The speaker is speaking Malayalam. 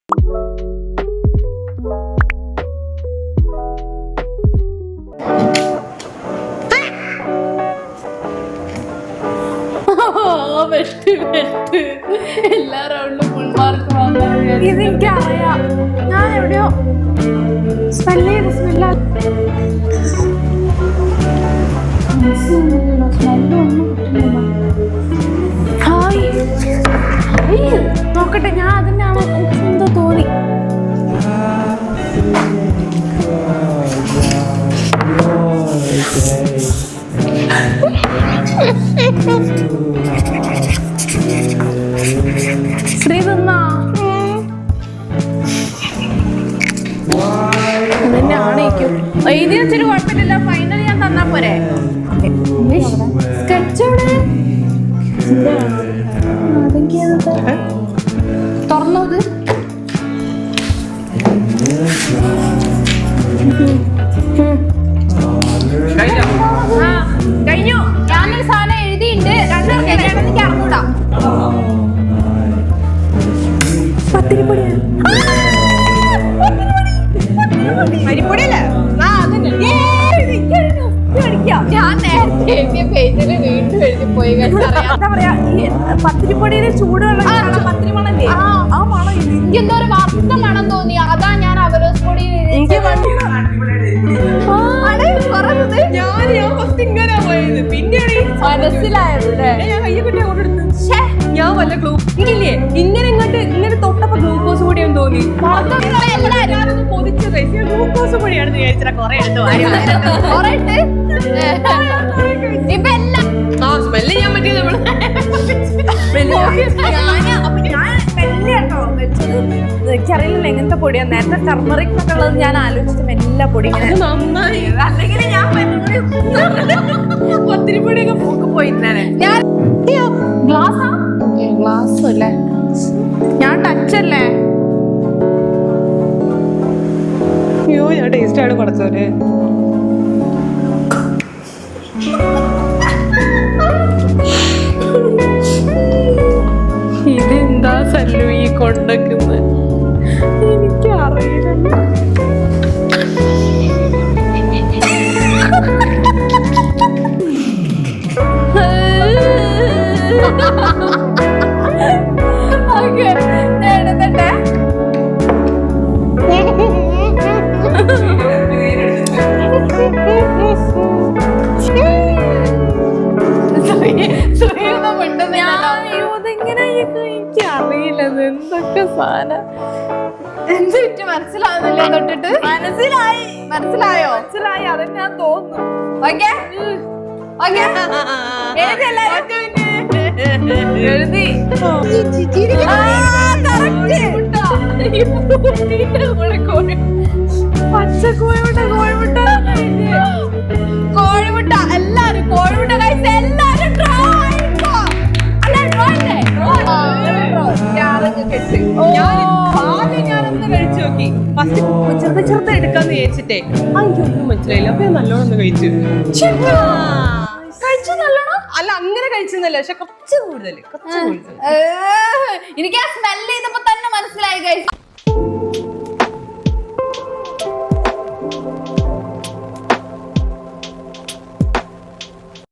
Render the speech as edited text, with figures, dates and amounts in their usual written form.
എല്ലാ റൗണ്ടിലും ഫുൾ മാർക്ക് വാങ്ങാൻ ഇതെനിക്കറിയാം. ഞാൻ എവിടെയോ സ്മെല്ല് ചെയ്ത് നോക്കട്ടെ. ഞാൻ അതിനാണ് എന്തോ തോന്നി. ശ്രീ തിന്നാ തന്നെയാണേക്കും. ഇതിന് ഇച്ചിരി കുഴപ്പമില്ലല്ലോ. ഫൈനൽ ഞാൻ തന്നാ പോരെ. സ്കെച്ചോടെ തുറന്നത് കഴിഞ്ഞു. ഞാനൊരു സാധനം എഴുതിയിട്ടുണ്ട്. രണ്ടുപേർക്ക് എനിക്ക് അറിഞ്ഞൂടാ. അരിപ്പൊടിയല്ലേ? ഞാൻ നേരത്തെ എഴുതിയ പേജിൽ വീണ്ടും എഴുതിപ്പോയി. എന്താ പറയാ, ഈ പത്തിരിപ്പൊടിയിലെ ചൂടുവെള്ളം പത്തിരി മണല്ലേ, ആ മണം എനിക്ക് എന്തോ ഒരു വറുത്ത മണം തോന്നി. അതാ ഞാൻ അവലോസ് പൊടി മനസ്സിലായത്. ഞാൻ വല്ല ഇല്ലേ ഇങ്ങനെ ഇങ്ങനെ തൊട്ടപ്പോ ഗ്ലൂക്കോസ് പൊടിയാന്ന് തോന്നി. പൊതിച്ചു കഴിച്ചു ഗ്ലൂക്കോസ് പൊടിയാണെന്ന് വിചാരിച്ചാ കൊറേ സ്മെല്ല് ചെയ്യാൻ പറ്റിയത് എനിക്കറിയില്ല എങ്ങനത്തെ പൊടിയാണ്. നേരത്തെ ടർമറിക് എന്നൊക്കെ ഉള്ളത് ഞാൻ ആലോചിച്ചിട്ട് എല്ലാ പൊടി നന്നായി. അല്ലെങ്കിൽ ഞാൻ പത്തിരിപ്പൊടിയൊക്കെ പോക്ക് പോയിരുന്നേ. ഞാൻ ഗ്ലാസ്സാ ഗ്ലാസ് അല്ലേ, ഞാൻ ടച്ചല്ലേ. അയ്യോ ഞാൻ ടേസ്റ്റ് ആണ് പഠിച്ചോര്. ഇതെന്താ സല്ലു ഈ കൊണ്ടക്കുന്നത്? എനിക്കറിയില്ല. എനിക്കറിയില്ലത് എന്തൊക്കെ സാധനം. എന്ത് പറ്റി മനസ്സിലാവുന്നില്ലേ? തൊട്ടിട്ട് മനസ്സിലായി. മനസ്സിലായോ? മനസ്സിലായി. അത് ഞാൻ തോന്നുന്നു. ഓക്കെ എഴുതി പച്ചക്കോഴിമുട്ട കോഴിമുട്ട കോഴിമുട്ട. എല്ലാരും കോഴിമുട്ട കഴിച്ച എല്ലാരും ഞാനൊന്ന് കഴിച്ചു നോക്കി. ഫസ്റ്റ് ചെറുത് എടുക്കാന്ന് വിചാരിച്ചിട്ടേ എനിക്കൊന്നും മനസ്സിലായില്ല. അപ്പൊ ഞാൻ നല്ലോണം ഒന്ന് കഴിച്ചു. അല്ല അങ്ങനെ കഴിച്ചെന്നല്ല, പക്ഷെ കുറച്ച് കൂടുതൽ. എനിക്ക് ആ സ്മെല്ല് ചെയ്തപ്പോ തന്നെ മനസ്സിലായി.